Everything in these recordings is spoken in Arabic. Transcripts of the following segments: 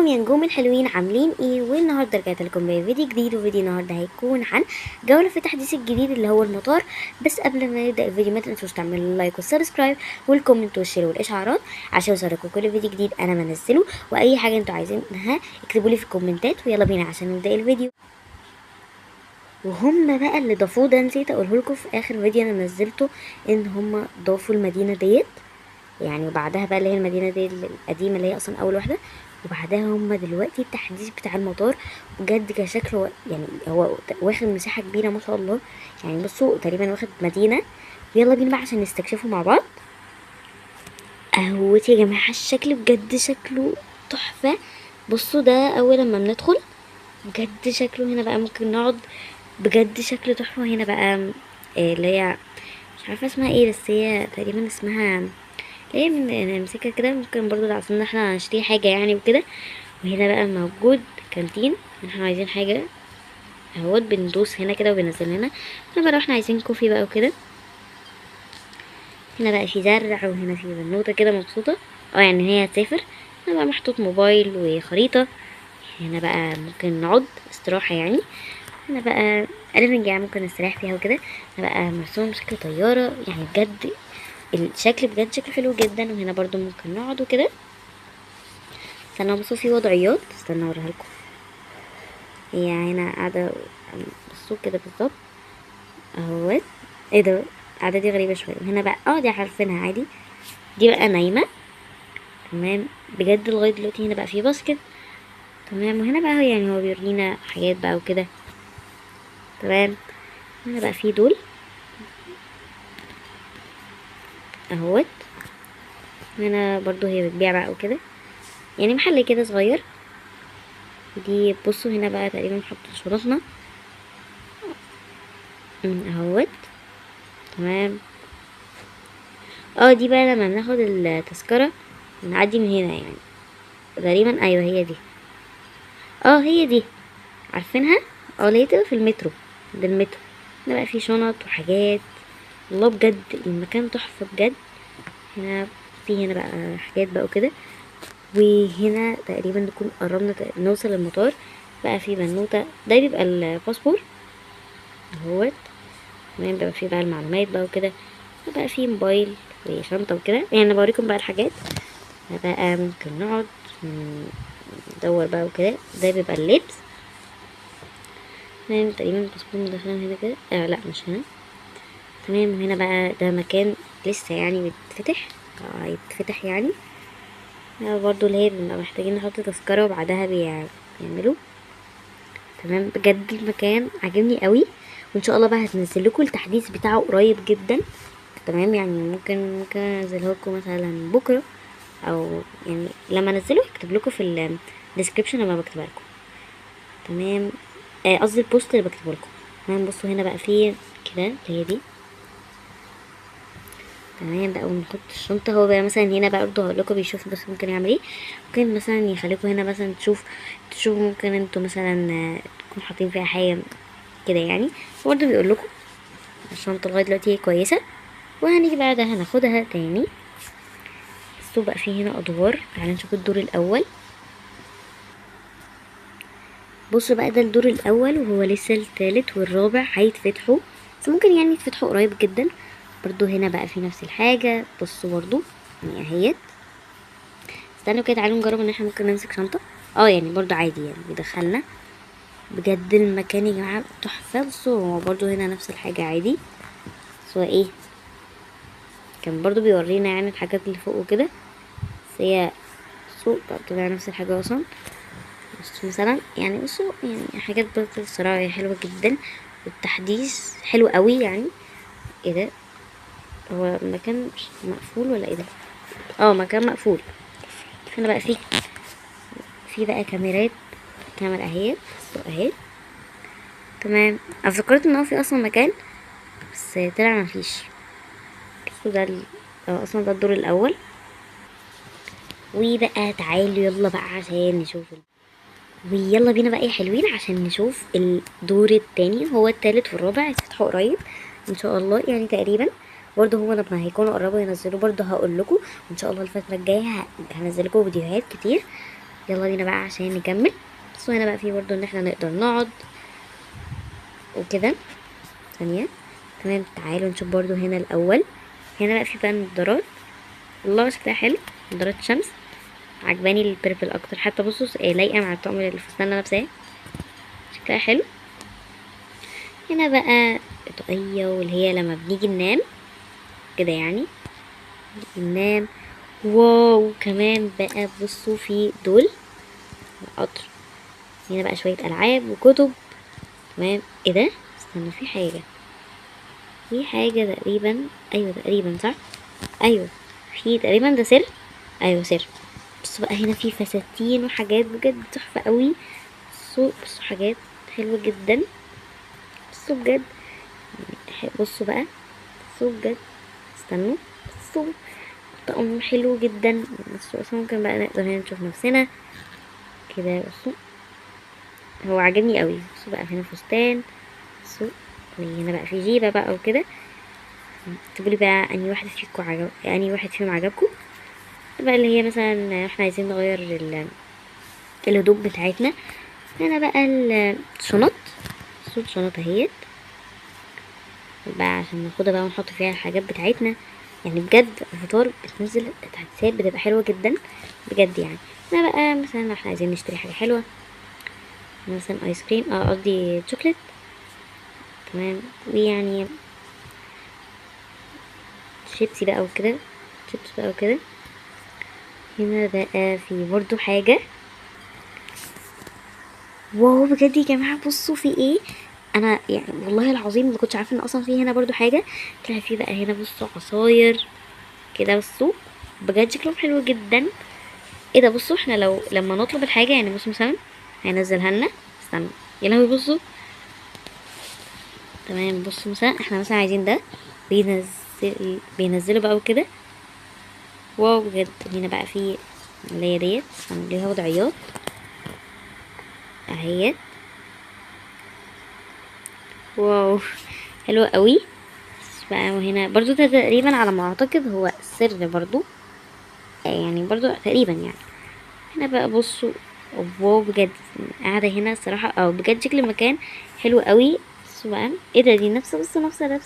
ازيكم يا نجوم الحلوين، عاملين ايه؟ والنهارده رجعت لكم بفيديو جديد، وفيديو النهارده هيكون عن جوله في التحديث الجديد اللي هو المطار. بس قبل ما نبدا الفيديو ما تنسوش تعملوا لايك والسبسكرايب والكومنت والشير والاشعارات عشان يوصلكم كل فيديو جديد انا منزله. واي حاجه انتوا عايزينها اكتبوا لي في الكومنتات، ويلا بينا عشان نبدا الفيديو. وهم بقى اللي ضافوه ده نسيت اقوله لكم في اخر فيديو انا نزلته، ان هم ضافوا المدينه ديت يعني، وبعدها بقى اللي هي المدينه دي القديمه اللي هي اصلا اول واحده، وبعدها هم دلوقتي التحديث بتاع المطار بجد كشكله يعني هو واخد مساحه كبيره ما شاء الله. يعني بصوا تقريبا واخد مدينه. يلا بينا بقى عشان نستكشفه مع بعض. اهوت يا جماعه الشكل بجد شكله تحفه. بصوا ده اول لما بندخل بجد شكله هنا بقى ممكن نقعد، بجد شكله تحفه. هنا بقى اللي هي مش عارفه اسمها ايه، بس هي تقريبا اسمها ايه، نمسكها كده ممكن برضو عشان احنا نشتري حاجة يعني وكده. وهنا بقى موجود كانتين، احنا عايزين حاجة اهوت بندوس هنا كده وبينزل لنا. هنا بقى لو احنا عايزين كوفي بقى وكده. هنا بقى في زرع، وهنا في بنوتة كده مبسوطة يعني هي هتسافر. هنا بقى محطوط موبايل وخريطة. هنا بقى ممكن نقعد استراحة يعني. هنا بقى ريفنج ممكن نستريح فيها وكده. هنا بقى مرسوم شكل طيارة يعني بجد الشكل بجد شكل حلو جدا. وهنا برضو ممكن نقعد وكده. استنى بصوا في وضعيات، استنى اوريها لكم. هي هنا قاعدة بصوا كده بالظبط اهوت. ايه ده القعدة دي غريبة شوية. وهنا بقى دي عارفينها عادي، دي بقى نايمة. تمام بجد لغاية دلوقتي. هنا بقى في باسكت. تمام وهنا بقى يعني هو بيورينا حاجات بقى وكده. تمام هنا بقى في دول اهوت. هنا برضو هي بتبيع بقى وكده يعني محل كده صغير. دي بصوا هنا بقى تقريبا نحط شنطنا اهوت. تمام دي بقى لما بناخد التذكرة بنعدي من هنا يعني تقريبا. ايوه هي دي، هي دي عارفينها. لقيتها في المترو، ده المترو. هنا بقى في شنط وحاجات. والله بجد المكان تحفة بجد. هنا في هنا بقى حاجات بقى وكده. وهنا تقريبا نكون قربنا نوصل المطار. بقى في بنوتة ده بيبقى الباسبور اهوت. تمام بيبقى فيه بقى المعلومات بقى وكده. بقى فيه موبايل وشنطة وكده يعني. انا بوريكم بقى الحاجات. بقى ممكن نقعد ندور بقى وكده. ده بيبقى اللبس. تمام تقريبا الباسبور مدخلين هنا كده. لا مش هنا. تمام وهنا بقى ده مكان لسه يعني بيتفتح، هيتفتح يعني. برضو اللي هي بنبقى محتاجين نحط تذكرة وبعدها بيعملوا. تمام بجد المكان عجبني قوي. وان شاء الله بقى هتنزل لكم التحديث بتاعه قريب جدا. تمام يعني ممكن انزله لكم مثلا بكره، او يعني لما انزله هكتب لكم في الديسكريبشن لما بكتبها لكم. تمام قصدي البوست اللي بكتبه لكم. تمام بصوا هنا بقى في كده اللي هي دي. تمام بقى ونحط الشنطه. هو بقى مثلا هنا بقى برضه هقول لكم بيشوف بس ممكن يعمل ايه. ممكن مثلا يخليكم هنا مثلا تشوفوا ممكن انتوا مثلا تكونوا حاطين فيها حاجه كده يعني. برضه بيقول لكم الشنطه لغايه دلوقتي هي كويسه. وهنيجي بعدها هناخدها تاني. بصوا بقى في هنا ادوار. تعالوا نشوف الدور الاول. بصوا بقى ده الدور الاول، وهو لسه التالت والرابع هيتفتحوا، بس ممكن يعني يتفتحوا قريب جدا. برضو هنا بقى في نفس الحاجة. بصوا برضو يعني اهيت. استنوا كده تعالوا نجرب ان احنا ممكن نمسك شنطة. يعني برضو عادي يعني بيدخلنا. بجد المكان يا جماعة تحفة. بصوا هو برضو هنا نفس الحاجة عادي. بس هو ايه كان برضو بيورينا يعني الحاجات اللي فوق وكده. بس هي بصوا طلع نفس الحاجة اصلا. بصوا مثلا يعني بصوا يعني حاجات برضو الصراحة حلوة جدا. والتحديث حلو قوي يعني. ايه ده، هو المكان مش مقفول ولا ايه ده؟ مكان مقفول. هنا بقى في بقى كاميرا اهي اهي. تمام انا فكرت ان هو في اصلا مكان، بس طلع مفيش. بصوا ده اصلا ده الدور الاول. وبقى تعالوا يلا بقى عشان نشوف ويلا بينا بقى يا حلوين عشان نشوف الدور التاني. هو التالت والرابع هيتفتحوا قريب ان شاء الله يعني تقريبا. برضه هو لما هيكونوا قربوا ينزلوا برضه هقول لكم. وان شاء الله الفتره الجايه هنزل لكم فيديوهات كتير. يلا بينا بقى عشان نكمل. بس هنا بقى في برضو ان احنا نقدر نقعد وكده. ثانية. تمام، تعالوا نشوف برضو هنا الاول. هنا بقى في بقى نضارات، والله شكلها حلو. نضارات شمس، عجباني البيربل اكتر، حتى بصوا لايقه مع الطقم الفستان اللي انا لابساه، شكلها حلو. هنا بقى طاقية، واللي هي لما بنيجي ننام كده يعني ننام. واو، كمان بقى بصوا في دول القطر. هنا بقى شوية ألعاب وكتب. تمام، ايه ده؟ استنى، في حاجة تقريبا. ايوه تقريبا صح. ايوه، في تقريبا ده سر. ايوه سر. بصوا بقى هنا في فساتين وحاجات بجد تحفة قوي. بصوا حاجات حلوة جدا. بصوا بجد، بصوا بقى، بصوا بجد. استنوا، بصوا طقم حلو جدا. بصوا ممكن بقى نقدر هنا نشوف نفسنا كده. بصوا هو عجبني قوي. بصوا بقى هنا فستان. بصوا، وهنا بقى في جيبة بقى وكده. اكتبوا لي بقى انهي واحد فيكم عجب، انهي واحد فيهم عجبكم بقى. اللي هي مثلا احنا عايزين نغير الهدوم بتاعتنا. هنا بقى الشنط. بصوا الشنط اهيت بقى عشان ناخدها بقى ونحط فيها الحاجات بتاعتنا. يعني بجد الفطار بتنزل تحديثات بتبقى حلوة جدا بجد يعني. هنا بقى مثلا لو احنا عايزين نشتري حاجة حلوة، مثلا ايس كريم، قصدي شوكليت. تمام، ويعني شيبسي بقى وكده، شيبس بقى وكده. هنا بقى في برضو حاجة. واو بجد يا جماعة، بصوا في ايه. انا يعني والله العظيم ما كنتش عارفه ان اصلا في هنا برضو حاجة. طلع في بقى هنا بصوا عصاير كده. بصوا بجد شكلهم حلو جدا. ايه ده؟ بصوا احنا لما نطلب الحاجة يعني، بصوا مثلا هينزلها لنا. استنى يا لهوي، بصوا. تمام، بصوا مثلا احنا مثلا عايزين ده، بينزلوا بقى وكده. واو بجد. هنا بقى في اللي هي ديت، ليها وضعيات اهيت. واو حلوة قوي. بس بقى وهنا برضو ده تقريبا على ما اعتقد هو السر برضو، يعني برضو تقريبا يعني. هنا بقى بصوا، واو بجد. قاعدة هنا الصراحة، او بجد شكل المكان حلو قوي. بصوا بقى ايه ده، دي نفس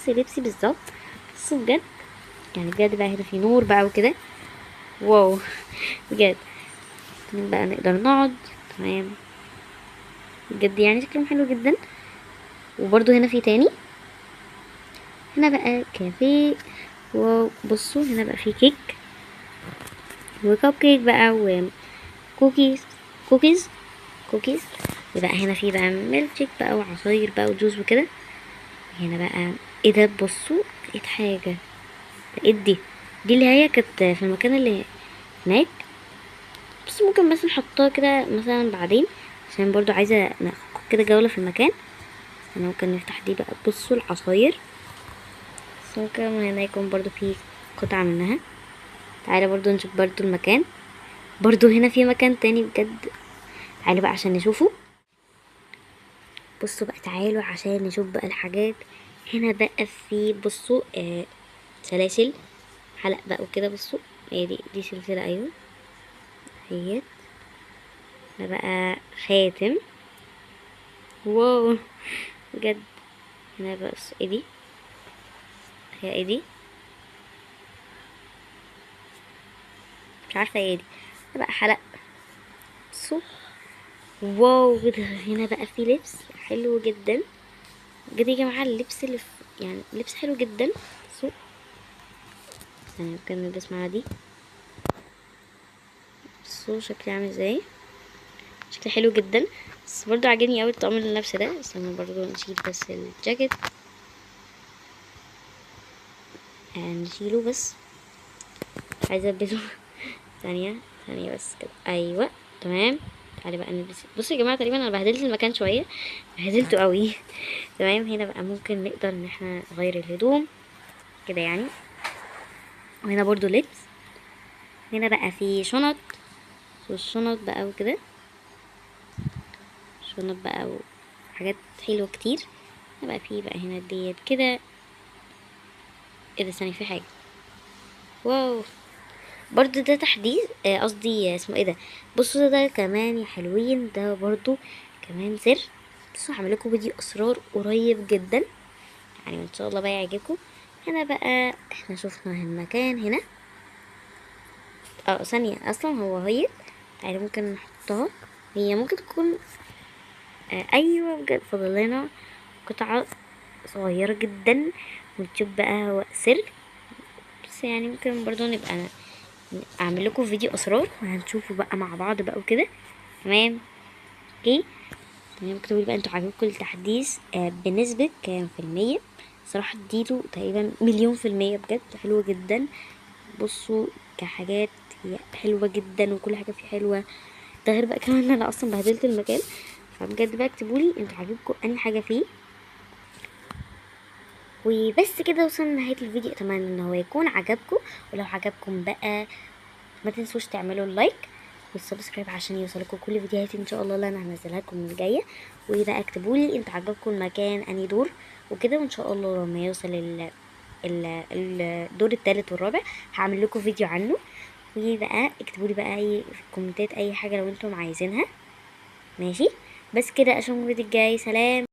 لبسي بالظبط. بصوا بجد، يعني بجد بقى هنا في نور بقى وكده. واو بجد. بقى نقدر نقعد. تمام، بجد يعني شكلهم حلو جدا. وبرضو هنا في تاني. هنا بقى كافيه. واو بصوا هنا بقى في كيك وكب كيك بقى وكوكيز. كوكيز كوكيز. وبقى هنا في بقى ميلك شيك بقى وعصاير بقى وجوز وكده. هنا بقى ايه ده؟ بصوا لقيت حاجة. لقيت دي اللي هي كانت في المكان اللي هناك. بس ممكن بس نحطها كده مثلا بعدين، عشان برضو عايزة ناخد كده جولة في المكان. انا ممكن نفتح دي بقى. بصوا العصاير. بس ممكن من هنا يكون برضو في قطعة منها. تعالى برضو نشوف برضو المكان. برضو هنا في مكان تاني بجد. تعالى بقى عشان نشوفه. بصوا بقى، تعالوا عشان نشوف بقى الحاجات. هنا بقى في بصوا سلاسل حلق بقى وكده. بصوا دي سلسلة، ايوه هي. ده بقى خاتم. واو بجد. هنا بس ايه دي؟ هي ايه دي؟ مش عارفة ايه دي. ده بقى حلق. بصوا واو كده. هنا بقى في لبس حلو جدا بجد يا جماعة. اللبس اللي يعني لبس حلو جدا. بصوا ثانية، ممكن نلبس معاها دي. بصوا شكلي عامل ازاي، شكله حلو جدا. بس برضو عاجبني اوي الطقم اللي لابسه ده. استنى برضو نشيل بس الجاكيت، نشيله بس، عايزه البسه ثانيه بس كده. ايوه تمام. تعالي بقى نلبس. بصوا يا جماعه، تقريبا انا بهدلت المكان شويه، بهدلته قوي. تمام، هنا بقى ممكن نقدر ان احنا نغير الهدوم كده يعني. وهنا برضو لبس. هنا بقى في شنط، والشنط بقى وكده. شنط بقى وحاجات حلوه كتير. هنا بقى في بقى هنا ديت كده. ايه ده؟ ثانيه، في حاجه. واو برضو ده تحديث، قصدي اسمه ايه ده. بصوا ده كمان يا حلوين، ده برضو كمان سر. بصوا هعمل لكم فيديو اسرار قريب جدا، يعني ان شاء الله بقى يعجبكم. هنا بقى احنا شفنا المكان هنا. ثانية، اصلا هي تعالي ممكن نحطها. هي ممكن تكون ايوه بجد، فاضل لنا قطعة صغيرة جدا ونشوف بقى هو سر. بس يعني ممكن برضو نبقى اعمل لكم فيديو اسرار وهنشوفه بقى مع بعض بقى وكده. تمام. اوكي. تمام. اكتبوا لي بقى انتوا عاجبكم التحديث بنسبة كام في المية. صراحة اديله تقريبا مليون في المية، بجد حلوة جدا. بصوا كحاجات هي حلوة جدا وكل حاجة فيه حلوة. ده غير بقى كمان ان انا اصلا بهدلت المكان. فبجد بقى اكتبوا لي انتوا عاجبكم انهي حاجة فيه. وبس كده وصلنا لنهاية الفيديو، اتمنى ان هو يكون عجبكم. ولو عجبكم بقى ما تنسوش تعملوا اللايك والسبسكرايب عشان يوصلكم كل فيديوهاتي ان شاء الله اللي انا هنزلها لكم من الجايه. وبقى اكتبوا لي انتوا عجبكم المكان اني دور وكده، وان شاء الله لما يوصل الدور الثالث والرابع هعمل لكم فيديو عنه. وبقى اكتبوا لي بقى اي في الكومنتات اي حاجه لو انتم عايزينها. ماشي. بس كده اشوفكم الفيديو الجاي، سلام.